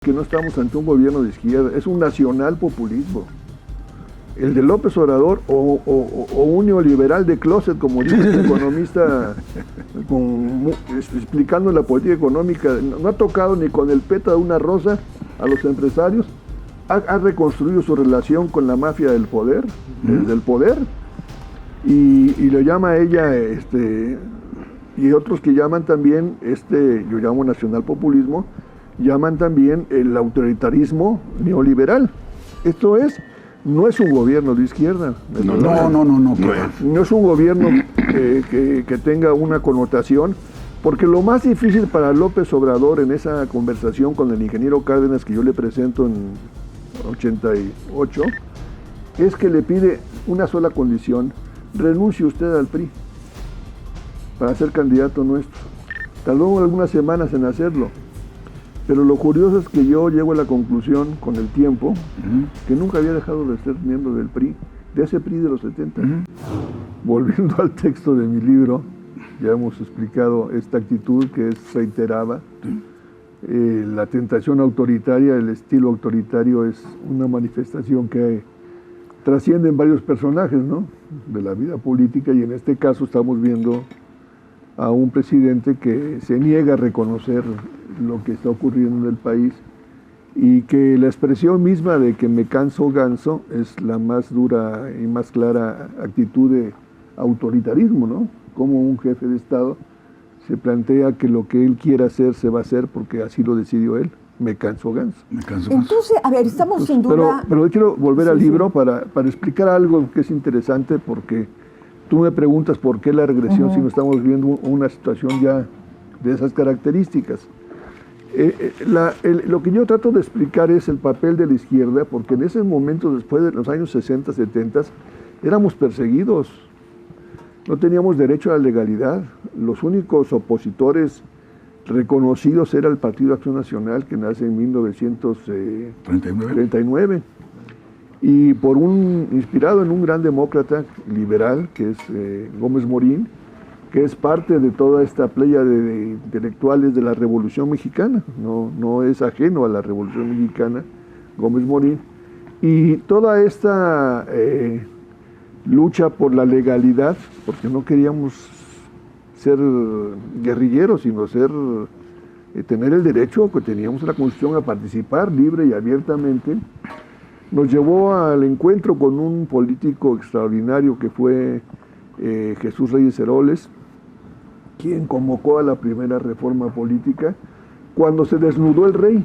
que no estamos ante un gobierno de izquierda, es un nacional populismo. El de López Obrador o un neoliberal de closet, como dice el economista, explicando la política económica, no ha tocado ni con el pétalo de una rosa a los empresarios, ha reconstruido su relación con la mafia del poder, y lo llama ella, y otros que llaman también, yo llamo nacional populismo, llaman también el autoritarismo neoliberal. Esto no es un gobierno de izquierda. No es un gobierno que tenga una connotación, porque lo más difícil para López Obrador en esa conversación con el ingeniero Cárdenas que yo le presento en 88, es que le pide una sola condición: renuncie usted al PRI para ser candidato nuestro. Tardó algunas semanas en hacerlo. Pero lo curioso es que yo llego a la conclusión con el tiempo que nunca había dejado de ser miembro del PRI, de ese PRI de los 70. Volviendo al texto de mi libro, ya hemos explicado esta actitud que es reiterada. La tentación autoritaria, el estilo autoritario es una manifestación que trasciende en varios personajes, ¿no?, de la vida política, y en este caso estamos viendo a un presidente que se niega a reconocer lo que está ocurriendo en el país, y que la expresión misma de que me canso ganso es la más dura y más clara actitud de autoritarismo, ¿no? Como un jefe de Estado se plantea que lo que él quiera hacer se va a hacer porque así lo decidió él. Me canso ganso. Entonces, a ver, estamos sin duda... Pero quiero volver al libro para explicar algo que es interesante, porque tú me preguntas por qué la regresión si no estamos viviendo una situación ya de esas características. Lo que yo trato de explicar es el papel de la izquierda, porque en ese momento, después de los años 60, 70, éramos perseguidos, no teníamos derecho a la legalidad. Los únicos opositores reconocidos era el Partido Acción Nacional, que nace en 1939, y inspirado en un gran demócrata liberal, que es Gómez Morín, que es parte de toda esta playa de intelectuales de la Revolución Mexicana, no es ajeno a la Revolución Mexicana, Gómez Morín, y toda esta lucha por la legalidad, porque no queríamos ser guerrilleros, sino tener el derecho que teníamos en la Constitución a participar libre y abiertamente, nos llevó al encuentro con un político extraordinario que fue Jesús Reyes Heroles, quien convocó a la primera reforma política cuando se desnudó el rey.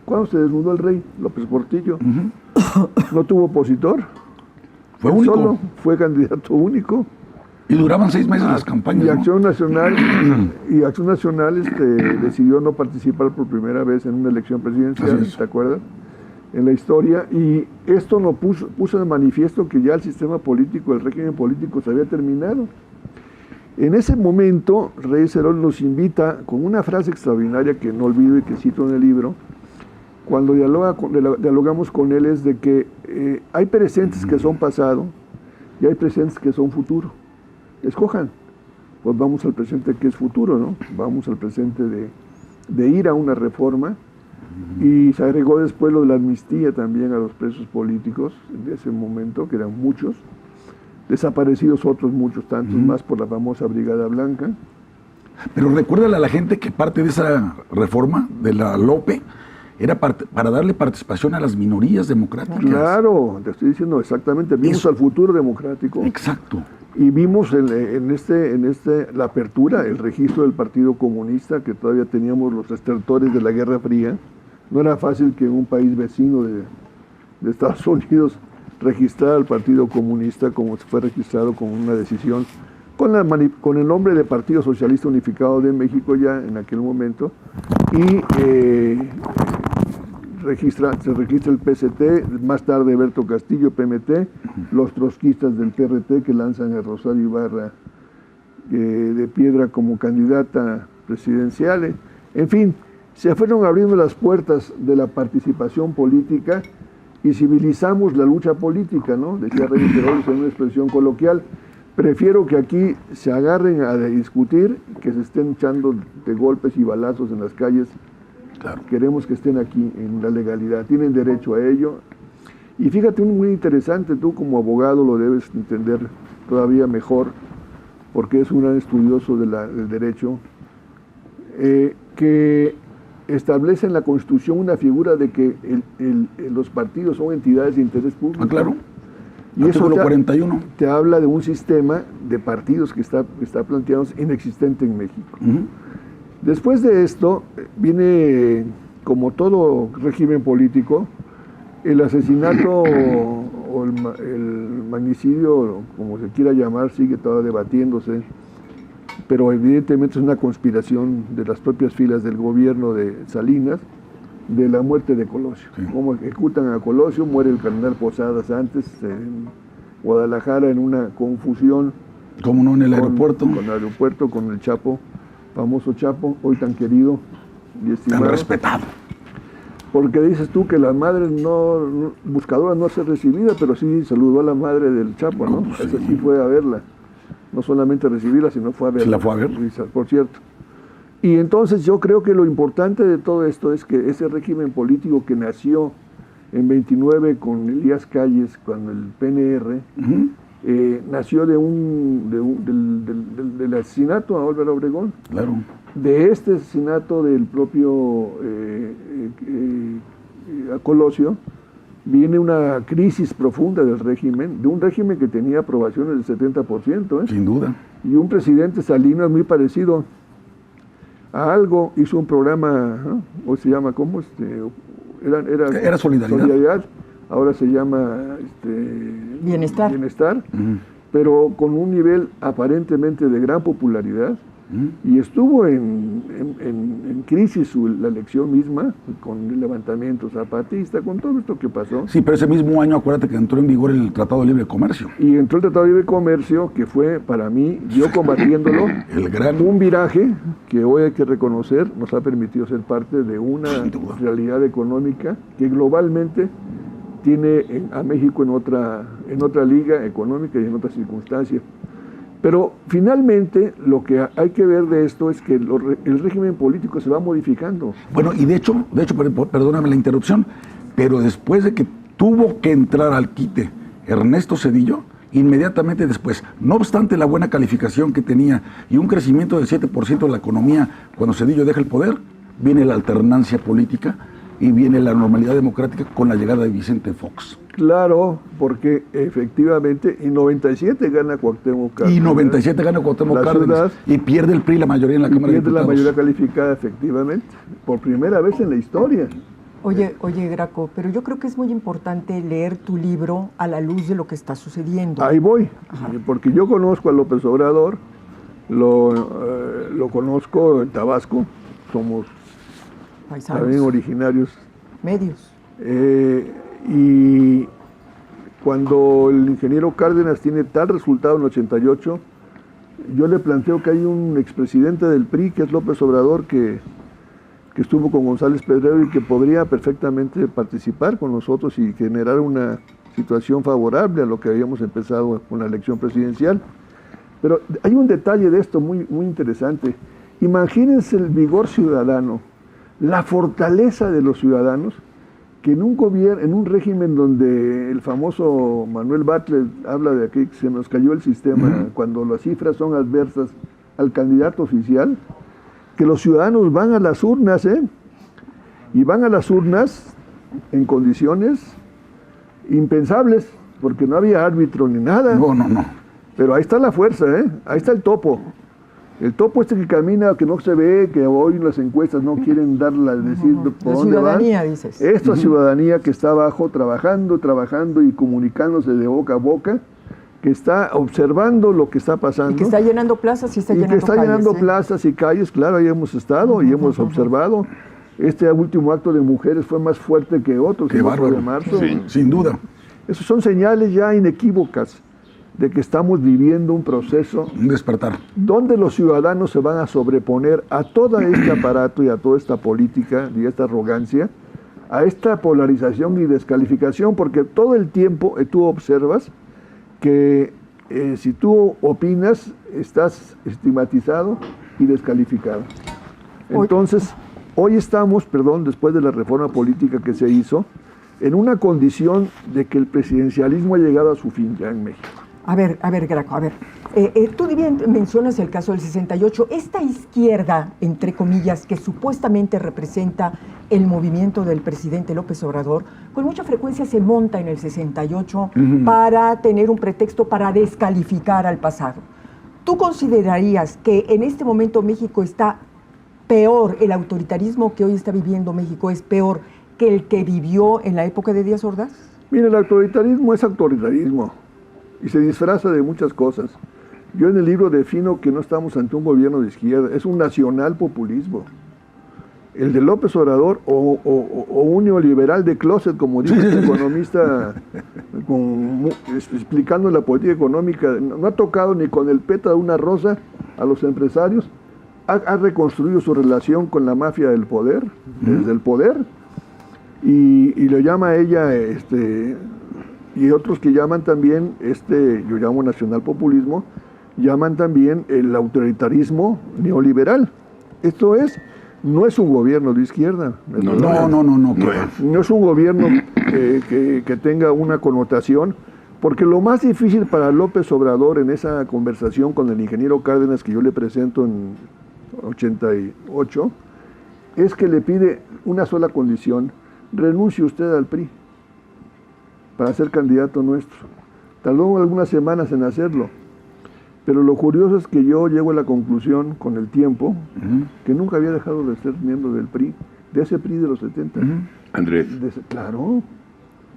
¿Cuándo se desnudó el rey? López Portillo. No tuvo opositor. Fue único. Solo fue candidato único. Y duraban 6 meses las campañas. Y Acción Nacional, decidió no participar por primera vez en una elección presidencial, ¿te acuerdas?, en la historia, y esto nos puso de manifiesto que ya el sistema político, el régimen político se había terminado. En ese momento, Reyes Heroles nos invita con una frase extraordinaria que no olvido y que cito en el libro, cuando dialogamos con él, es de que hay presentes que son pasado y hay presentes que son futuro. Escojan. Pues vamos al presente que es futuro, ¿no? Vamos al presente de ir a una reforma, y se agregó después lo de la amnistía también a los presos políticos de ese momento, que eran muchos, desaparecidos otros muchos, tantos más por la famosa Brigada Blanca. Pero recuérdale a la gente que parte de esa reforma de la LOPE era para darle participación a las minorías democráticas. Claro, te estoy diciendo exactamente, vimos al futuro democrático. Exacto. Y vimos la apertura, el registro del Partido Comunista, que todavía teníamos los estertores de la Guerra Fría. No era fácil que en un país vecino de Estados Unidos registrara al Partido Comunista como se fue registrado con una decisión, con el nombre de Partido Socialista Unificado de México ya en aquel momento, y se registra el PST, más tarde Berto Castillo, PMT, los trotskistas del PRT que lanzan a Rosario Ibarra de Piedra como candidata presidencial. En fin, se fueron abriendo las puertas de la participación política y civilizamos la lucha política, ¿no? Decía Reyes Heroles en una expresión coloquial: prefiero que aquí se agarren a discutir que se estén echando de golpes y balazos en las calles Claro. Queremos que estén aquí en la legalidad, tienen derecho a ello. Y fíjate, muy interesante, tú como abogado lo debes entender todavía mejor, porque es un gran estudioso del derecho, que establece en la Constitución una figura de que los partidos son entidades de interés público. Ah, claro. Y eso Artículo 41. te habla de un sistema de partidos que está planteado inexistente en México. Después de esto, viene, como todo régimen político, el asesinato o el magnicidio, como se quiera llamar, sigue todavía debatiéndose, pero evidentemente es una conspiración de las propias filas del gobierno de Salinas, de la muerte de Colosio. Sí. Cómo ejecutan a Colosio, muere el cardenal Posadas antes en Guadalajara en una confusión. ¿Cómo no? En el aeropuerto. Con el aeropuerto, con el Chapo, famoso Chapo, hoy tan querido y estimado. Tan respetado. Porque dices tú que la madre buscadora no se recibida, pero sí saludó a la madre del Chapo, ¿no? No, sí. Esa sí fue a verla. No solamente recibirla, sino fue a verla. ¿Sí la fue a ver? Por cierto. Y entonces yo creo que lo importante de todo esto es que ese régimen político que nació en 29 con Elías Calles, cuando el PNR, nació del asesinato a Álvaro Obregón. Claro. De este asesinato del propio a Colosio, viene una crisis profunda del régimen, de un régimen que tenía aprobaciones del 70%, Sin duda. y un presidente Salinas muy parecido a algo, hizo un programa, ¿no? O se llama, ¿cómo? Era Solidaridad, ahora se llama Bienestar, pero con un nivel aparentemente de gran popularidad. Y estuvo en crisis la elección misma, con el levantamiento zapatista, con todo esto que pasó. Sí, pero ese mismo año, acuérdate que entró en vigor el Tratado de Libre Comercio. Y entró el Tratado de Libre Comercio, que fue para mí, yo combatiéndolo, un viraje que hoy hay que reconocer, nos ha permitido ser parte de una realidad económica que globalmente tiene a México en otra liga económica y en otras circunstancias. Pero finalmente lo que hay que ver de esto es que el régimen político se va modificando. Bueno, y de hecho, perdóname la interrupción, pero después de que tuvo que entrar al quite Ernesto Zedillo, inmediatamente después, no obstante la buena calificación que tenía y un crecimiento del 7% de la economía cuando Zedillo deja el poder, viene la alternancia política y viene la normalidad democrática con la llegada de Vicente Fox. Claro, porque efectivamente en 97 gana Cuauhtémoc Cárdenas. Y 97 gana Cuauhtémoc Cárdenas. Y pierde el PRI la mayoría en la Cámara de Diputados. Pierde la mayoría calificada, efectivamente, por primera vez en la historia. Oye, Graco, pero yo creo que es muy importante leer tu libro a la luz de lo que está sucediendo. Ahí voy, porque yo conozco a López Obrador, lo conozco en Tabasco, somos paisanos, también originarios. Medios. Y cuando el ingeniero Cárdenas tiene tal resultado en el 88, yo le planteo que hay un expresidente del PRI, que es López Obrador, que estuvo con González Pedrero y que podría perfectamente participar con nosotros y generar una situación favorable a lo que habíamos empezado con la elección presidencial. Pero hay un detalle de esto muy, muy interesante. Imagínense el vigor ciudadano, la fortaleza de los ciudadanos, que en un régimen donde el famoso Manuel Bartlett habla de que se nos cayó el sistema, cuando las cifras son adversas al candidato oficial, que los ciudadanos van a las urnas, y van a las urnas en condiciones impensables, porque no había árbitro ni nada. No. Pero ahí está la fuerza, ahí está el topo. El topo que camina, que no se ve, que hoy las encuestas no quieren darla, decir por dónde van. Ciudadanía, dices. Esta ciudadanía que está abajo trabajando y comunicándose de boca a boca, que está observando lo que está pasando. Y que está llenando plazas y está llenando calles. Y que está llenando plazas y calles, claro, ahí hemos estado y hemos observado. Este último acto de mujeres fue más fuerte que otros, el 8 de marzo. Sí, sin duda. Esas son señales ya inequívocas de que estamos viviendo un proceso, un despertar, donde los ciudadanos se van a sobreponer a todo este aparato y a toda esta política y esta arrogancia, a esta polarización y descalificación, porque todo el tiempo tú observas que si tú opinas, estás estigmatizado y descalificado. Entonces, Hoy estamos, después de la reforma política que se hizo, en una condición de que el presidencialismo ha llegado a su fin ya en México. A ver, Graco, tú bien mencionas el caso del 68. Esta izquierda, entre comillas, que supuestamente representa el movimiento del presidente López Obrador, con mucha frecuencia se monta en el 68 para tener un pretexto para descalificar al pasado. ¿Tú considerarías que en este momento México está peor, el autoritarismo que hoy está viviendo México es peor que el que vivió en la época de Díaz Ordaz? Mira, el autoritarismo es autoritarismo y se disfraza de muchas cosas. Yo en el libro defino que no estamos ante un gobierno de izquierda, es un nacional populismo. El de López Obrador o un neoliberal de closet, como dice el economista, explicando la política económica, no ha tocado ni con el pétalo de una rosa a los empresarios, ha reconstruido su relación con la mafia del poder, desde el poder, y lo llama ella, y otros que llaman también, yo llamo nacional populismo, llaman también el autoritarismo neoliberal. Esto no es un gobierno de izquierda. No es un gobierno que tenga una connotación, porque lo más difícil para López Obrador en esa conversación con el ingeniero Cárdenas que yo le presento en 88, es que le pide una sola condición: renuncie usted al PRI para ser candidato nuestro. Tardó algunas semanas en hacerlo, pero lo curioso es que yo llego a la conclusión con el tiempo que nunca había dejado de ser miembro del PRI, de ese PRI de los 70. Andrés. Claro,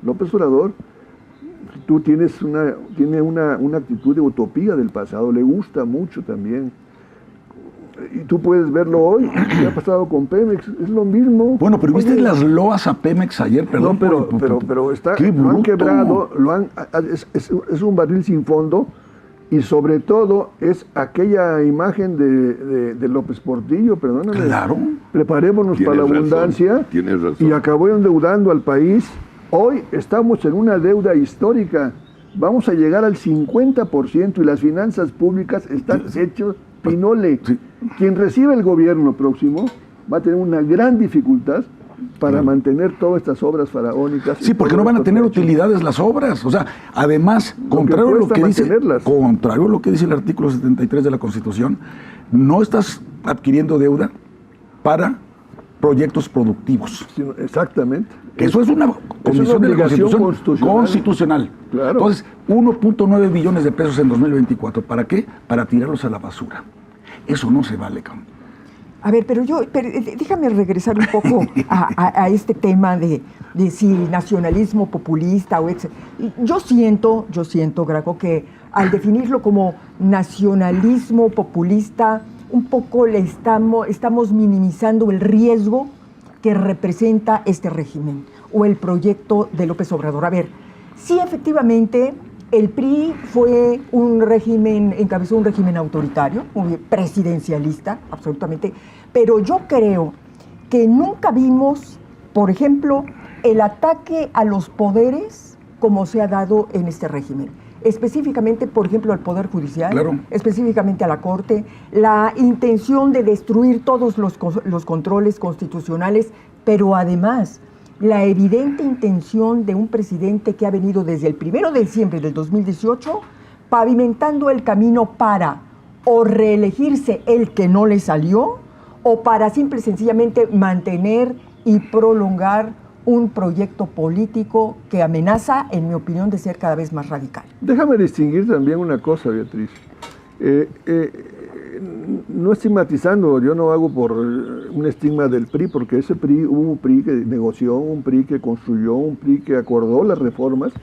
López Obrador tiene una actitud de utopía del pasado, le gusta mucho también. Y tú puedes verlo hoy, ¿qué ha pasado con Pemex? Es lo mismo. Bueno, pero ¿viste las loas a Pemex ayer? Perdón, no, pero lo han quebrado, es un barril sin fondo, y sobre todo es aquella imagen de López Portillo, perdóname. Claro. Preparémonos para la abundancia. Tienes razón. Y acabó endeudando al país. Hoy estamos en una deuda histórica. Vamos a llegar al 50% y las finanzas públicas están hechas pinole. Sí. Quien recibe el gobierno próximo va a tener una gran dificultad para mantener todas estas obras faraónicas. Sí, porque no van a tener utilidades las obras. O sea, además, contrario a lo que dice el artículo 73 de la Constitución, no estás adquiriendo deuda para proyectos productivos. Sí, exactamente. Eso es una condición de la Constitución constitucional. Claro. Entonces, 1.9 billones de pesos en 2024. ¿Para qué? Para tirarlos a la basura. Eso no se vale, cabrón. A ver, pero déjame regresar un poco a este tema de si nacionalismo populista o etc. Yo siento, Graco, que al definirlo como nacionalismo populista, un poco estamos minimizando el riesgo que representa este régimen o el proyecto de López Obrador. A ver, sí, efectivamente, el PRI encabezó un régimen autoritario, presidencialista, absolutamente, pero yo creo que nunca vimos, por ejemplo, el ataque a los poderes como se ha dado en este régimen. Específicamente, por ejemplo, al Poder Judicial, claro, específicamente a la Corte, la intención de destruir todos los controles constitucionales, pero además la evidente intención de un presidente que ha venido desde el 1 de diciembre del 2018 pavimentando el camino para o reelegirse el que no le salió o para simple y sencillamente mantener y prolongar un proyecto político que amenaza, en mi opinión, de ser cada vez más radical. Déjame distinguir también una cosa, Beatriz. No estigmatizando, yo no hago por un estigma del PRI, porque ese PRI, hubo un PRI que negoció, un PRI que construyó, un PRI que acordó las reformas,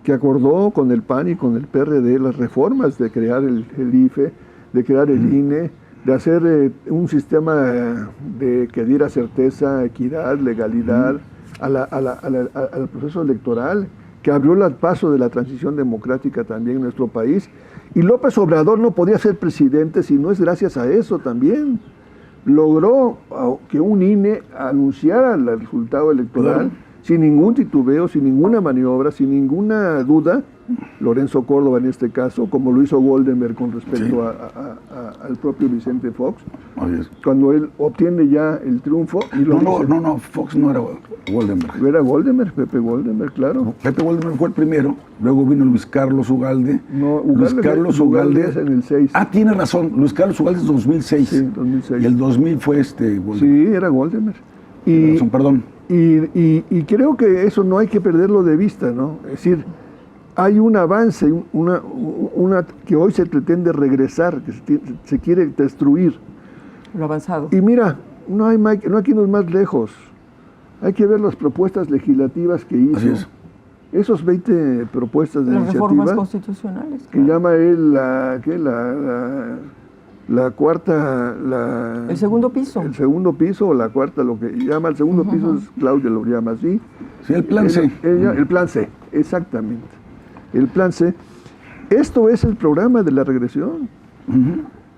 que acordó con el PAN y con el PRD las reformas de crear el IFE, de crear el INE, de hacer un sistema que diera certeza, equidad, legalidad al proceso electoral, que abrió el paso de la transición democrática también en nuestro país. Y López Obrador no podía ser presidente si no es gracias a eso también. Logró que un INE anunciara el resultado electoral sin ningún titubeo, sin ninguna maniobra, sin ninguna duda, Lorenzo Córdoba en este caso, como lo hizo Goldenberg con respecto al propio Vicente Fox, cuando él obtiene ya el triunfo. Y no, Fox no era Goldenberg. Era Goldenberg, Pepe Goldenberg, claro. Pepe Goldenberg fue el primero, luego vino Luis Carlos Ugalde. No, Luis Carlos Ugalde es en el 6. Ah, tiene razón, Luis Carlos Ugalde es 2006. Sí, 2006. Y el 2000 fue Goldenberg. Sí, era Goldenberg. Perdón. Y creo que eso no hay que perderlo de vista, ¿no? Es decir, hay un avance, una que hoy se pretende regresar, que se quiere destruir. Lo avanzado. Y mira, no hay que irnos más lejos. Hay que ver las propuestas legislativas que hizo. Así es. Esos 20 propuestas de las iniciativa. Reformas constitucionales. Que llama él la cuarta... el segundo piso. El segundo piso o la cuarta, lo que llama el segundo piso, es Claudia lo llama así. Sí, el plan C. El plan C, exactamente. El plan C. Esto es el programa de la regresión.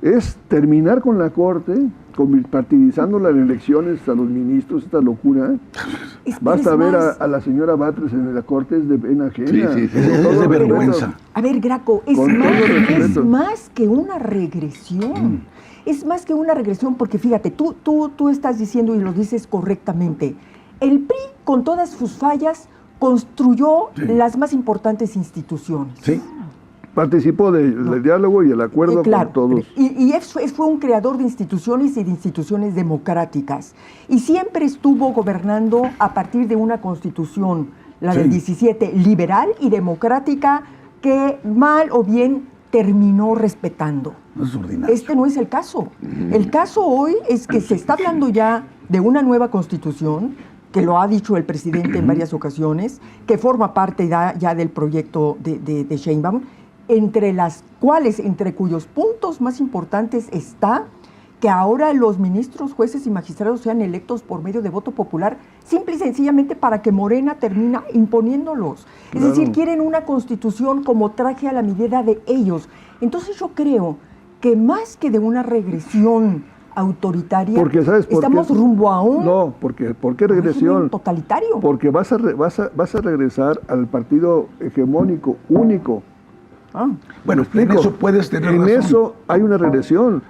Es terminar con la Corte, partidizándola en elecciones a los ministros, esta locura. Basta ver a la señora Batres en la Corte, es de pena ajena. Sí. Es de vergüenza. A ver, Graco, es más que una regresión. Es más que una regresión porque fíjate, tú estás diciendo y lo dices correctamente. El PRI, con todas sus fallas, construyó las más importantes instituciones. Sí. Participó del diálogo y el acuerdo claro, con todos. Y fue un creador de instituciones y de instituciones democráticas. Y siempre estuvo gobernando a partir de una constitución, la del 17, liberal y democrática, que mal o bien terminó respetando. No es ordinario. Este no es el caso. El caso hoy es que se está hablando ya de una nueva constitución, que lo ha dicho el presidente en varias ocasiones, que forma parte ya del proyecto de Sheinbaum, entre cuyos puntos más importantes está que ahora los ministros, jueces y magistrados sean electos por medio de voto popular, simple y sencillamente para que Morena termina imponiéndolos. Claro. Es decir, quieren una constitución como traje a la medida de ellos. Entonces yo creo que más que de una regresión autoritaria, estamos rumbo a un... No, ¿por qué regresión? Totalitario. Porque vas a regresar al partido hegemónico, único. Bueno, en eso puedes tener razón. En eso hay una regresión.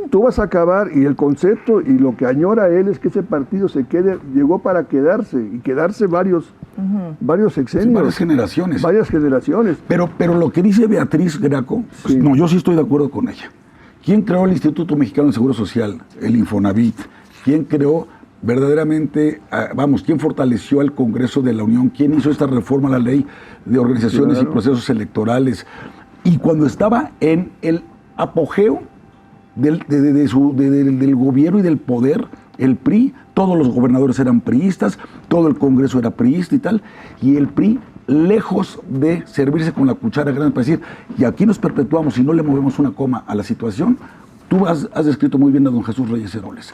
Tú vas a acabar, y el concepto y lo que añora él es que ese partido llegó para quedarse, y quedarse varios sexenios. Sí, varias generaciones. Varias generaciones. Pero lo que dice Beatriz Graco, pues, no, yo sí estoy de acuerdo con ella. ¿Quién creó el Instituto Mexicano de Seguro Social? El Infonavit. ¿Quién creó verdaderamente, quién fortaleció al Congreso de la Unión? ¿Quién hizo esta reforma a la ley de organizaciones y procesos electorales? Y cuando estaba en el apogeo del gobierno y del poder, el PRI, todos los gobernadores eran priistas, todo el Congreso era priista y tal, y el PRI, lejos de servirse con la cuchara grande para decir, y aquí nos perpetuamos y no le movemos una coma a la situación, tú has descrito muy bien a don Jesús Reyes Heroles.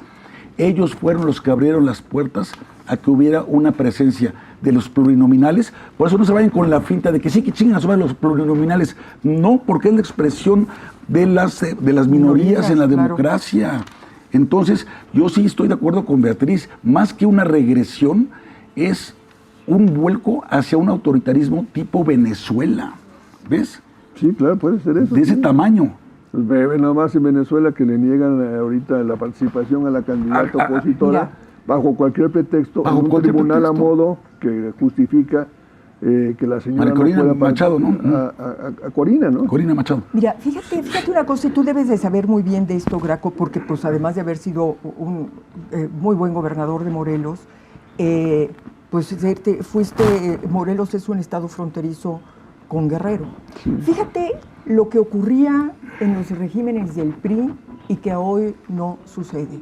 Ellos fueron los que abrieron las puertas a que hubiera una presencia de los plurinominales. Por eso no se vayan con la finta de que sí, que chingan sobre los plurinominales. No, porque es la expresión de las minorías en la democracia. Claro. Entonces, yo sí estoy de acuerdo con Beatriz. Más que una regresión, es un vuelco hacia un autoritarismo tipo Venezuela. ¿Ves? Sí, claro, puede ser eso. De ese tamaño. Ve nomás en Venezuela que le niegan ahorita la participación a la candidata opositora bajo cualquier pretexto, en un tribunal a modo que justifica que la señora Corina Machado, ¿no? A Corina, ¿no? Corina Machado. Mira, fíjate una cosa, y tú debes de saber muy bien de esto, Graco, porque pues además de haber sido un muy buen gobernador de Morelos, Morelos es un estado fronterizo con Guerrero. Sí. Fíjate lo que ocurría en los regímenes del PRI y que hoy no sucede.